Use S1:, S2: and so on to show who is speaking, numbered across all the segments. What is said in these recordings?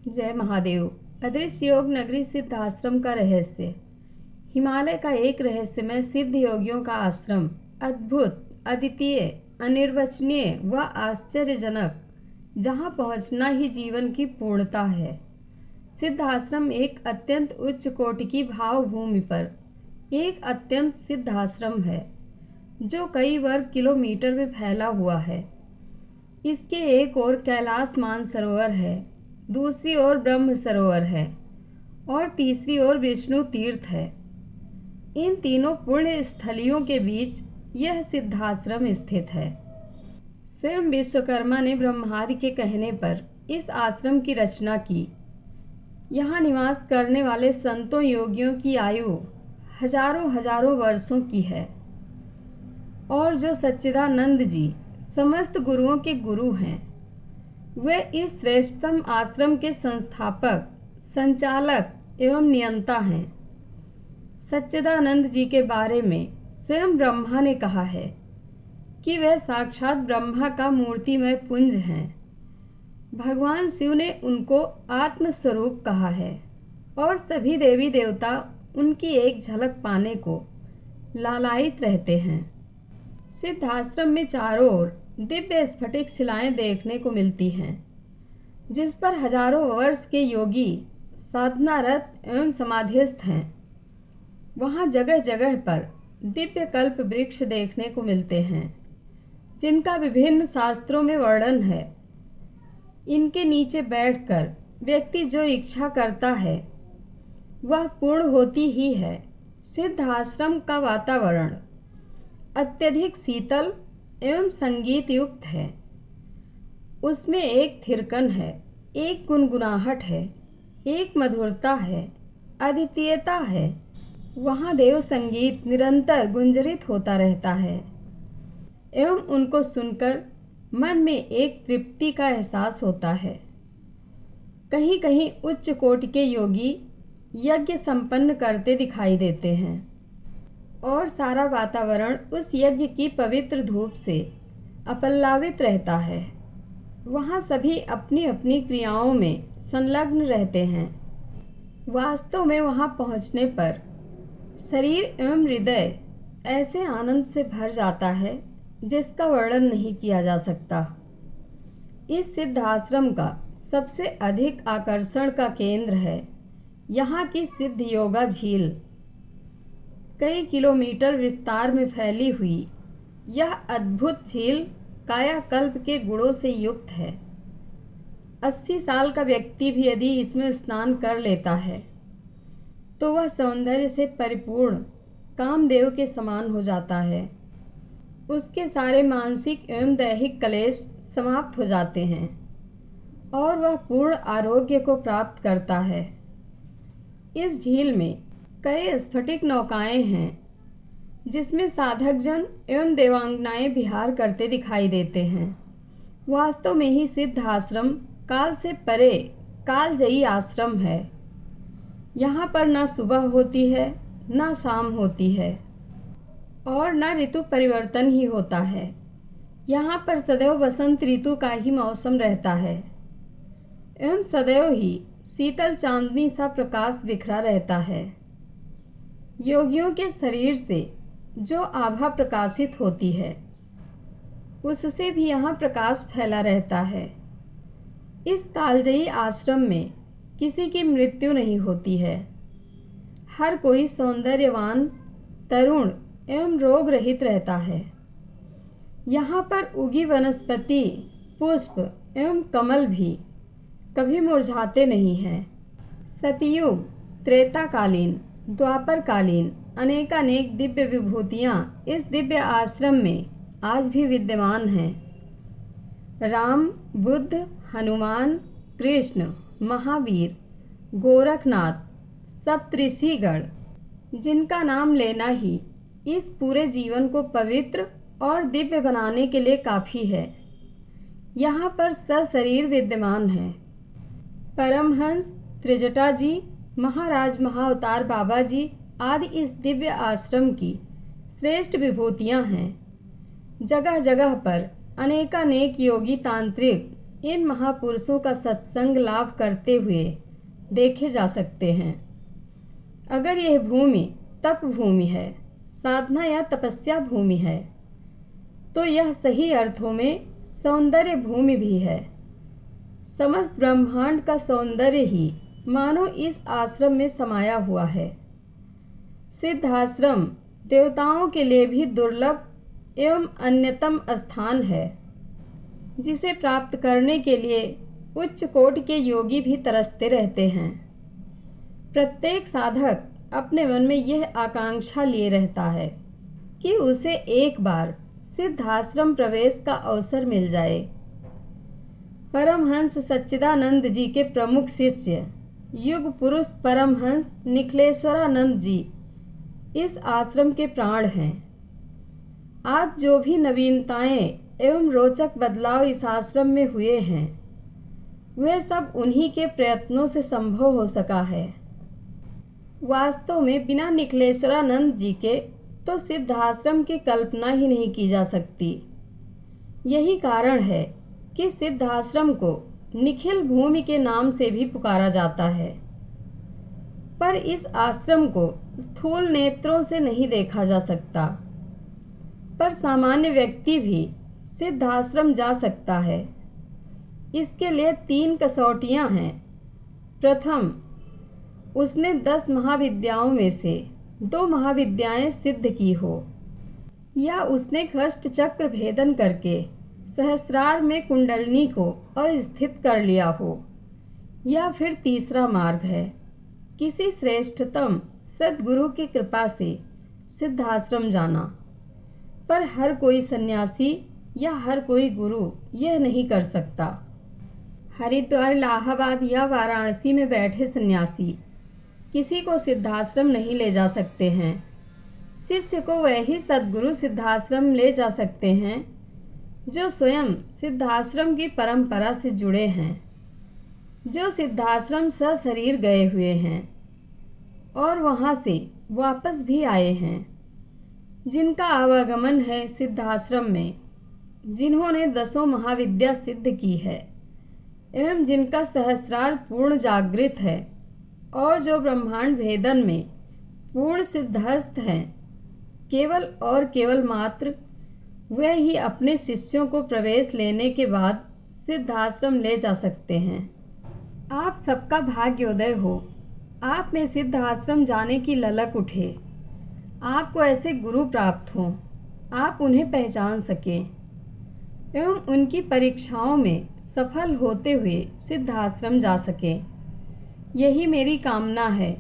S1: जय महादेव। अदृश्य योग नगरी सिद्ध आश्रम का रहस्य। हिमालय का एक रहस्यमय सिद्ध योगियों का आश्रम अद्भुत, अद्वितीय, अनिर्वचनीय व आश्चर्यजनक, जहाँ पहुँचना ही जीवन की पूर्णता है। सिद्ध आश्रम एक अत्यंत उच्च कोटि की भावभूमि पर एक अत्यंत सिद्ध आश्रम है, जो कई वर्ग किलोमीटर में फैला हुआ है। इसके एक ओर कैलाश मानसरोवर है, दूसरी ओर ब्रह्म सरोवर है और तीसरी ओर विष्णु तीर्थ है। इन तीनों पुण्य स्थलियों के बीच यह सिद्धाश्रम स्थित है। स्वयं विश्वकर्मा ने ब्रह्मादि के कहने पर इस आश्रम की रचना की। यहाँ निवास करने वाले संतों योगियों की आयु हजारों हजारों वर्षों की है और जो सच्चिदानंद जी समस्त गुरुओं के गुरु हैं, वे इस श्रेष्ठतम आश्रम के संस्थापक, संचालक एवं नियंता हैं। सच्चिदानंद जी के बारे में स्वयं ब्रह्मा ने कहा है कि वे साक्षात ब्रह्मा का मूर्तिमय पुंज हैं। भगवान शिव ने उनको आत्मस्वरूप कहा है और सभी देवी देवता उनकी एक झलक पाने को लालायित रहते हैं। सिद्धाश्रम में चारों ओर दिव्य स्फटिक शिलाएं देखने को मिलती हैं, जिस पर हजारों वर्ष के योगी साधनारत एवं समाधिस्थ हैं। वहाँ जगह जगह पर दिव्य कल्प वृक्ष देखने को मिलते हैं, जिनका विभिन्न शास्त्रों में वर्णन है। इनके नीचे बैठकर व्यक्ति जो इच्छा करता है वह पूर्ण होती ही है। सिद्ध आश्रम का वातावरण अत्यधिक शीतल एवं संगीत युक्त है। उसमें एक थिरकन है, एक गुनगुनाहट है, एक मधुरता है, अद्वितीयता है। वहाँ देव संगीत निरंतर गुंजरित होता रहता है एवं उनको सुनकर मन में एक तृप्ति का एहसास होता है। कहीं कहीं उच्च कोटि के योगी यज्ञ संपन्न करते दिखाई देते हैं और सारा वातावरण उस यज्ञ की पवित्र धूप से अपल्लावित रहता है। वहाँ सभी अपनी अपनी क्रियाओं में संलग्न रहते हैं। वास्तव में वहाँ पहुँचने पर शरीर एवं हृदय ऐसे आनंद से भर जाता है जिसका वर्णन नहीं किया जा सकता। इस सिद्ध आश्रम का सबसे अधिक आकर्षण का केंद्र है यहाँ की सिद्ध योगा झील। कई किलोमीटर विस्तार में फैली हुई यह अद्भुत झील कायाकल्प के गुणों से युक्त है। 80 साल का व्यक्ति भी यदि इसमें स्नान कर लेता है तो वह सौंदर्य से परिपूर्ण कामदेव के समान हो जाता है। उसके सारे मानसिक एवं दैहिक क्लेश समाप्त हो जाते हैं और वह पूर्ण आरोग्य को प्राप्त करता है। इस झील में कई स्फटिक नौकाएं हैं, जिसमें साधक जन एवं देवांगनाएं विहार करते दिखाई देते हैं। वास्तव में ही सिद्ध आश्रम काल से परे कालजयी आश्रम है। यहाँ पर ना सुबह होती है, ना शाम होती है और ना ऋतु परिवर्तन ही होता है। यहाँ पर सदैव बसंत ऋतु का ही मौसम रहता है एवं सदैव ही शीतल चांदनी सा प्रकाश बिखरा रहता है। योगियों के शरीर से जो आभा प्रकाशित होती है, उससे भी यहाँ प्रकाश फैला रहता है। इस कालजयी आश्रम में किसी की मृत्यु नहीं होती है। हर कोई सौंदर्यवान, तरुण एवं रोग रहित रहता है। यहाँ पर उगी वनस्पति, पुष्प एवं कमल भी कभी मुरझाते नहीं हैं। सतयुग, त्रेताकालीन, द्वापरकालीन अनेकानेक दिव्य विभूतियाँ इस दिव्य आश्रम में आज भी विद्यमान हैं। राम, बुद्ध, हनुमान, कृष्ण, महावीर, गोरखनाथ, सप्तऋषिगण, जिनका नाम लेना ही इस पूरे जीवन को पवित्र और दिव्य बनाने के लिए काफ़ी है, यहाँ पर सशरीर विद्यमान हैं। परमहंस त्रिजटा जी, महाराज महाअवतार बाबा जी आदि इस दिव्य आश्रम की श्रेष्ठ विभूतियाँ हैं। जगह जगह पर अनेकानेक योगी तांत्रिक इन महापुरुषों का सत्संग लाभ करते हुए देखे जा सकते हैं। अगर यह भूमि तप भूमि है, साधना या तपस्या भूमि है, तो यह सही अर्थों में सौंदर्य भूमि भी है। समस्त ब्रह्मांड का सौंदर्य ही मानो इस आश्रम में समाया हुआ है। सिद्धाश्रम देवताओं के लिए भी दुर्लभ एवं अन्यतम स्थान है, जिसे प्राप्त करने के लिए उच्च कोटि के योगी भी तरसते रहते हैं। प्रत्येक साधक अपने मन में यह आकांक्षा लिए रहता है कि उसे एक बार सिद्धाश्रम प्रवेश का अवसर मिल जाए। परमहंस सच्चिदानंद जी के प्रमुख शिष्य युग पुरुष परमहंस निखिलेश्वरानंद जी इस आश्रम के प्राण हैं। आज जो भी नवीनताएं एवं रोचक बदलाव इस आश्रम में हुए हैं, वे सब उन्हीं के प्रयत्नों से संभव हो सका है। वास्तव में बिना निखिलेश्वरानंद जी के तो सिद्धाश्रम की कल्पना ही नहीं की जा सकती। यही कारण है कि सिद्धाश्रम को निखिल भूमि के नाम से भी पुकारा जाता है। पर इस आश्रम को स्थूल नेत्रों से नहीं देखा जा सकता, पर सामान्य व्यक्ति भी सिद्धाश्रम जा सकता है। इसके लिए 3 कसौटियां हैं। प्रथम, उसने 10 महाविद्याओं में से 2 महाविद्याएं सिद्ध की हो, या उसने कष्ट चक्र भेदन करके सहस्रार में कुंडलिनी को अस्थित कर लिया हो, या फिर तीसरा मार्ग है किसी श्रेष्ठतम सद्गुरु की कृपा से सिद्धाश्रम जाना। पर हर कोई सन्यासी या हर कोई गुरु यह नहीं कर सकता। हरिद्वार, इलाहाबाद या वाराणसी में बैठे सन्यासी किसी को सिद्धाश्रम नहीं ले जा सकते हैं। शिष्य को वही सद्गुरु सिद्धाश्रम ले जा सकते हैं जो स्वयं सिद्धाश्रम की परंपरा से जुड़े हैं, जो सिद्धाश्रम सशरीर गए हुए हैं और वहाँ से वापस भी आए हैं, जिनका आवागमन है सिद्धाश्रम में, जिन्होंने 10 महाविद्या सिद्ध की है एवं जिनका सहस्रार पूर्ण जागृत है और जो ब्रह्मांड भेदन में पूर्ण सिद्धस्थ हैं। केवल और केवल मात्र वे ही अपने शिष्यों को प्रवेश लेने के बाद सिद्धाश्रम ले जा सकते हैं। आप सबका भाग्योदय हो। आप में सिद्धाश्रम जाने की ललक उठे। आपको ऐसे गुरु प्राप्त हों, आप उन्हें पहचान सकें एवं उनकी परीक्षाओं में सफल होते हुए सिद्धाश्रम जा सकें। यही मेरी कामना है।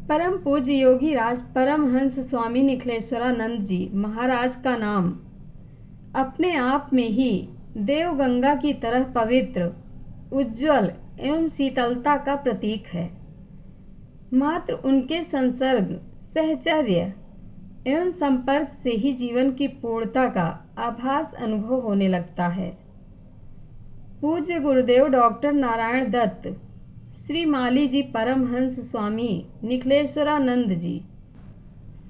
S1: परम पूज्य योगी राज परमहंस स्वामी निखिलेश्वरानंद जी महाराज का नाम अपने आप में ही देवगंगा की तरह पवित्र, उज्ज्वल एवं शीतलता का प्रतीक है। मात्र उनके संसर्ग, सहचर्य एवं संपर्क से ही जीवन की पूर्णता का आभास अनुभव होने लगता है। पूज्य गुरुदेव डॉक्टर नारायण दत्त, श्री माली जी परमहंस स्वामी निखिलेश्वरानंद जी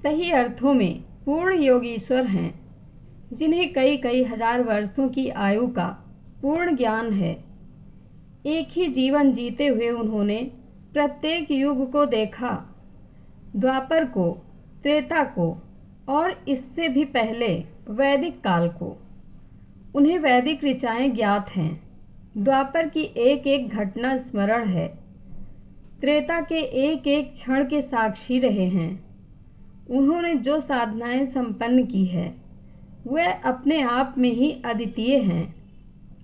S1: सही अर्थों में पूर्ण योगीश्वर हैं, जिन्हें कई कई हजार वर्षों की आयु का पूर्ण ज्ञान है। एक ही जीवन जीते हुए उन्होंने प्रत्येक युग को देखा, द्वापर को, त्रेता को और इससे भी पहले वैदिक काल को। उन्हें वैदिक ऋचाएं ज्ञात हैं। द्वापर की एक एक घटना स्मरण है। त्रेता के एक एक क्षण के साक्षी रहे हैं। उन्होंने जो साधनाएं संपन्न की है वह अपने आप में ही अद्वितीय हैं।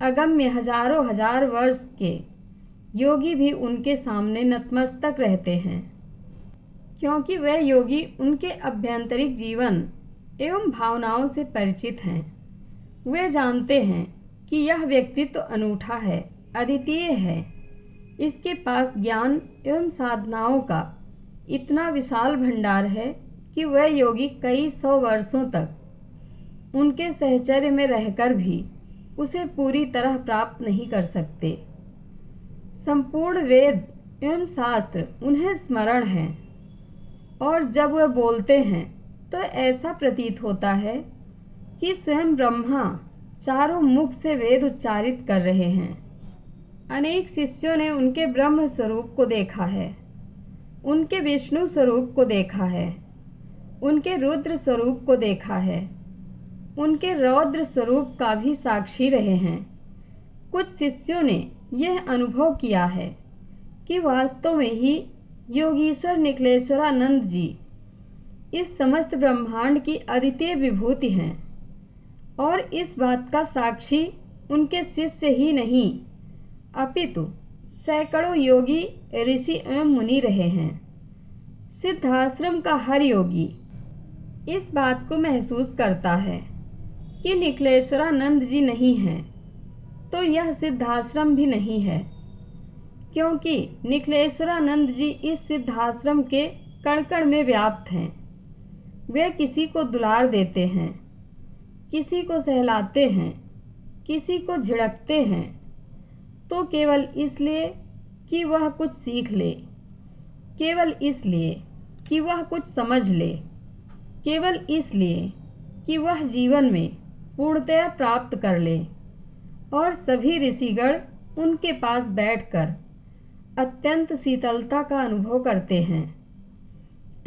S1: अगम्य हजारों हजार वर्ष के योगी भी उनके सामने नतमस्तक रहते हैं, क्योंकि वह योगी उनके आभ्यंतरिक जीवन एवं भावनाओं से परिचित हैं। वे जानते हैं कि यह व्यक्तित्व अनूठा है, अद्वितीय है। इसके पास ज्ञान एवं साधनाओं का इतना विशाल भंडार है कि वह योगी कई 100 वर्षों तक उनके सहचर्य में रहकर भी उसे पूरी तरह प्राप्त नहीं कर सकते। संपूर्ण वेद एवं शास्त्र उन्हें स्मरण हैं और जब वह बोलते हैं तो ऐसा प्रतीत होता है कि स्वयं ब्रह्मा चारों मुख से वेद उच्चारित कर रहे हैं। अनेक शिष्यों ने उनके ब्रह्म स्वरूप को देखा है, उनके विष्णु स्वरूप को देखा है, उनके रुद्र स्वरूप को देखा है, उनके रौद्र स्वरूप का भी साक्षी रहे हैं। कुछ शिष्यों ने यह अनुभव किया है कि वास्तव में ही योगीश्वर निखिलेश्वरानंद जी इस समस्त ब्रह्मांड की अद्वितीय विभूति हैं, और इस बात का साक्षी उनके शिष्य ही नहीं अपितु सैकड़ों योगी ऋषि एवं मुनि रहे हैं। सिद्धाश्रम का हर योगी इस बात को महसूस करता है कि निखिलेश्वरानंद जी नहीं हैं, तो यह सिद्धाश्रम भी नहीं है, क्योंकि निखिलेश्वरानंद जी इस सिद्धाश्रम के कण कण में व्याप्त हैं। वे किसी को दुलार देते हैं, किसी को सहलाते हैं, किसी को झिड़कते हैं, तो केवल इसलिए कि वह कुछ सीख ले, केवल इसलिए कि वह कुछ समझ ले, केवल इसलिए कि वह जीवन में पूर्णतया प्राप्त कर ले। और सभी ऋषिगण उनके पास बैठकर अत्यंत शीतलता का अनुभव करते हैं।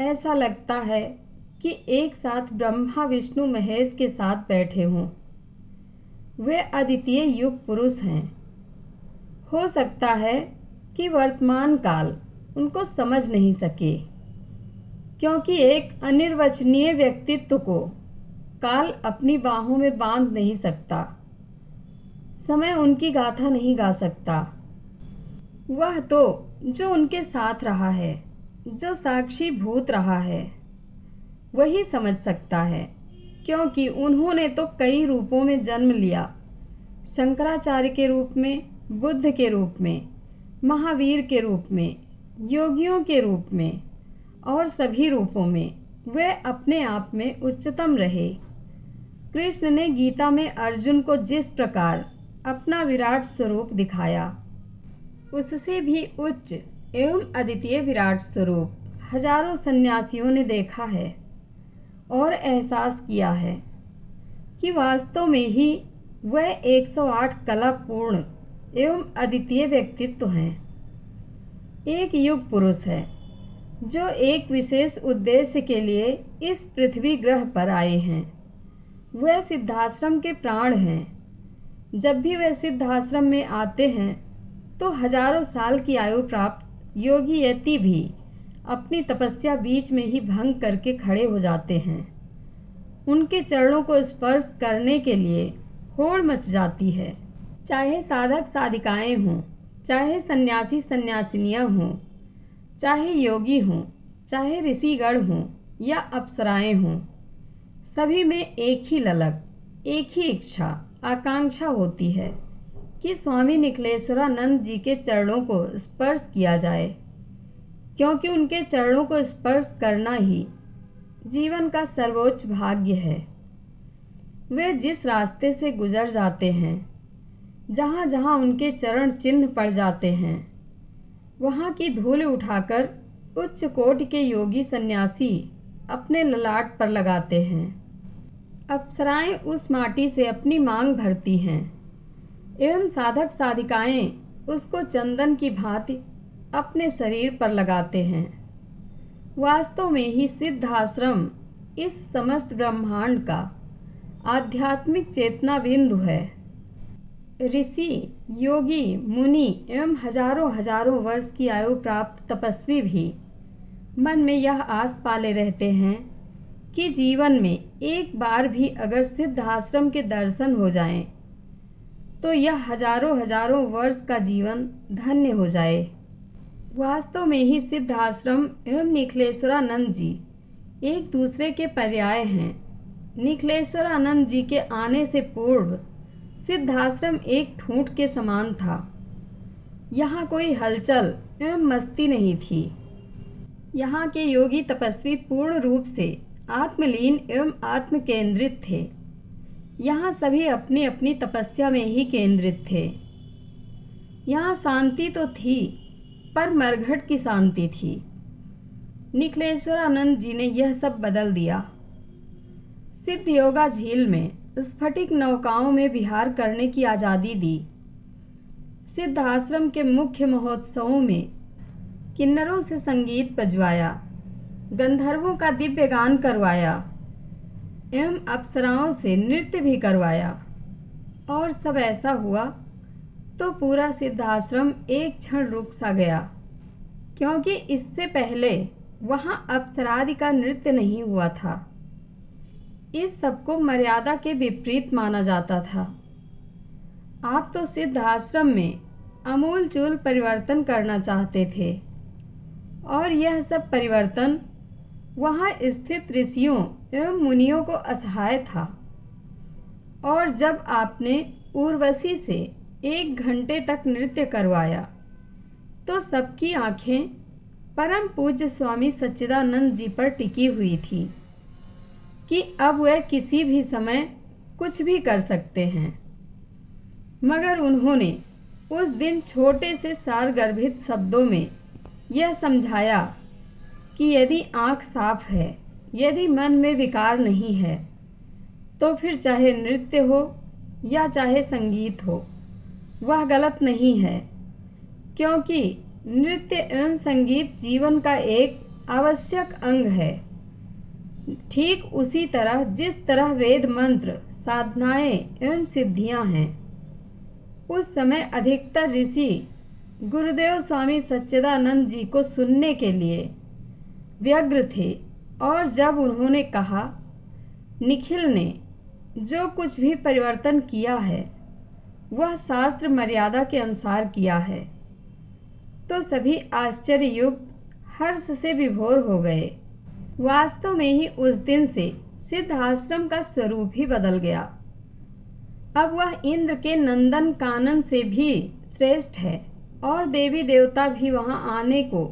S1: ऐसा लगता है कि एक साथ ब्रह्मा विष्णु महेश के साथ बैठे हों। वे अद्वितीय युग पुरुष हैं। हो सकता है कि वर्तमान काल उनको समझ नहीं सके, क्योंकि एक अनिर्वचनीय व्यक्तित्व को काल अपनी बाहों में बांध नहीं सकता, समय उनकी गाथा नहीं गा सकता। वह तो जो उनके साथ रहा है, जो साक्षी भूत रहा है, वही समझ सकता है, क्योंकि उन्होंने तो कई रूपों में जन्म लिया। शंकराचार्य के रूप में, बुद्ध के रूप में, महावीर के रूप में, योगियों के रूप में, और सभी रूपों में वे अपने आप में उच्चतम रहे। कृष्ण ने गीता में अर्जुन को जिस प्रकार अपना विराट स्वरूप दिखाया, उससे भी उच्च एवं अद्वितीय विराट स्वरूप हजारों सन्यासियों ने देखा है और एहसास किया है कि वास्तव में ही वह 108 कला पूर्ण एवं अद्वितीय व्यक्तित्व हैं। एक युग पुरुष है जो एक विशेष उद्देश्य के लिए इस पृथ्वी ग्रह पर आए हैं। वह सिद्धाश्रम के प्राण हैं। जब भी वे सिद्धाश्रम में आते हैं तो हजारों साल की आयु प्राप्त योगी यति भी अपनी तपस्या बीच में ही भंग करके खड़े हो जाते हैं। उनके चरणों को स्पर्श करने के लिए होड़ मच जाती है। चाहे साधक साधिकाएं हों, चाहे सन्यासी सन्यासिनियां हों, चाहे योगी हों, चाहे ऋषिगण हों या अप्सराएं हों, सभी में एक ही ललक, एक ही इच्छा, आकांक्षा होती है कि स्वामी निखिलेश्वरानंद जी के चरणों को स्पर्श किया जाए, क्योंकि उनके चरणों को स्पर्श करना ही जीवन का सर्वोच्च भाग्य है। वे जिस रास्ते से गुजर जाते हैं, जहाँ जहाँ उनके चरण चिन्ह पड़ जाते हैं, वहाँ की धूल उठाकर उच्च कोटि के योगी सन्यासी अपने ललाट पर लगाते हैं। अप्सराएं उस माटी से अपनी मांग भरती हैं एवं साधक साधिकाएं उसको चंदन की भांति अपने शरीर पर लगाते हैं। वास्तव में ही सिद्धाश्रम इस समस्त ब्रह्मांड का आध्यात्मिक चेतना बिंदु है। ऋषि, योगी, मुनि एवं हजारों हजारों वर्ष की आयु प्राप्त तपस्वी भी मन में यह आस पाले रहते हैं कि जीवन में एक बार भी अगर सिद्धाश्रम के दर्शन हो जाएं, तो यह हजारों हजारों वर्ष का जीवन धन्य हो जाए। वास्तव में ही सिद्धाश्रम एवं निखिलेश्वरानंद जी एक दूसरे के पर्याय हैं। निखिलेश्वरानंद जी के आने से पूर्व सिद्धाश्रम एक ठूंठ के समान था। यहाँ कोई हलचल एवं मस्ती नहीं थी। यहाँ के योगी तपस्वी पूर्ण रूप से आत्मलीन एवं आत्म केंद्रित थे। यहाँ सभी अपनी अपनी तपस्या में ही केंद्रित थे। यहाँ शांति तो थी, पर मरघट की शांति थी। निखिलेश्वरानंद जी ने यह सब बदल दिया। सिद्ध योगा झील में स्फटिक नौकाओं में विहार करने की आज़ादी दी। सिद्धाश्रम के मुख्य महोत्सवों में किन्नरों से संगीत बजवाया, गंधर्वों का दिव्य गान करवाया एवं अप्सराओं से नृत्य भी करवाया। और सब ऐसा हुआ तो पूरा सिद्धाश्रम एक क्षण रुक सा गया, क्योंकि इससे पहले वहाँ अप्सरादि का नृत्य नहीं हुआ था। इस सबको मर्यादा के विपरीत माना जाता था। आप तो सिद्धाश्रम में आमूलचूल परिवर्तन करना चाहते थे, और यह सब परिवर्तन वहाँ स्थित ऋषियों एवं मुनियों को असहाय था। और जब आपने उर्वशी से 1 घंटे तक नृत्य करवाया तो सबकी आंखें परम पूज्य स्वामी सच्चिदानंद जी पर टिकी हुई थी कि अब वह किसी भी समय कुछ भी कर सकते हैं। मगर उन्होंने उस दिन छोटे से सारगर्भित शब्दों में यह समझाया कि यदि आँख साफ है, यदि मन में विकार नहीं है, तो फिर चाहे नृत्य हो या चाहे संगीत हो, वह गलत नहीं है, क्योंकि नृत्य एवं संगीत जीवन का एक आवश्यक अंग है। ठीक उसी तरह जिस तरह वेद मंत्र, साधनाएं एवं सिद्धियां हैं। उस समय अधिकतर ऋषि गुरुदेव स्वामी सच्चिदानंद जी को सुनने के लिए व्यग्र थे, और जब उन्होंने कहा, निखिल ने जो कुछ भी परिवर्तन किया है वह शास्त्र मर्यादा के अनुसार किया है, तो सभी आश्चर्ययुक्त हर्ष से विभोर हो गए। वास्तव में ही उस दिन से सिद्धाश्रम का स्वरूप ही बदल गया। अब वह इंद्र के नंदन कानन से भी श्रेष्ठ है, और देवी देवता भी वहां आने को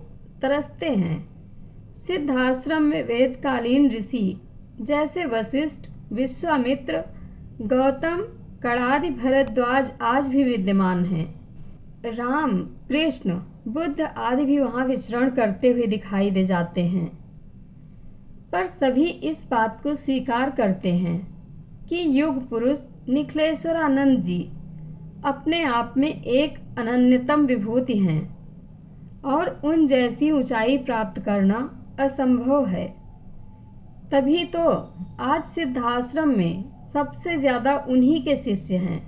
S1: तरसते हैं। सिद्धाश्रम में वेदकालीन ऋषि जैसे वशिष्ठ, विश्वामित्र, गौतम, कणादि, भरद्वाज आज भी विद्यमान हैं। राम, कृष्ण, बुद्ध आदि भी वहाँ विचरण करते हुए दिखाई दे जाते हैं। पर सभी इस बात को स्वीकार करते हैं कि युग पुरुष निखिलेश्वरानंद जी अपने आप में एक अनन्यतम विभूति हैं, और उन जैसी ऊंचाई प्राप्त करना असंभव है। तभी तो आज सिद्धाश्रम में सबसे ज़्यादा उन्हीं के शिष्य हैं।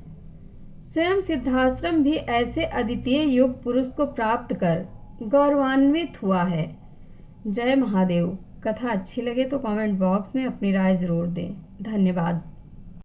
S1: स्वयं सिद्धाश्रम भी ऐसे अद्वितीय युग पुरुष को प्राप्त कर गौरवान्वित हुआ है। जय महादेव। कथा अच्छी लगे तो कमेंट बॉक्स में अपनी राय ज़रूर दें। धन्यवाद।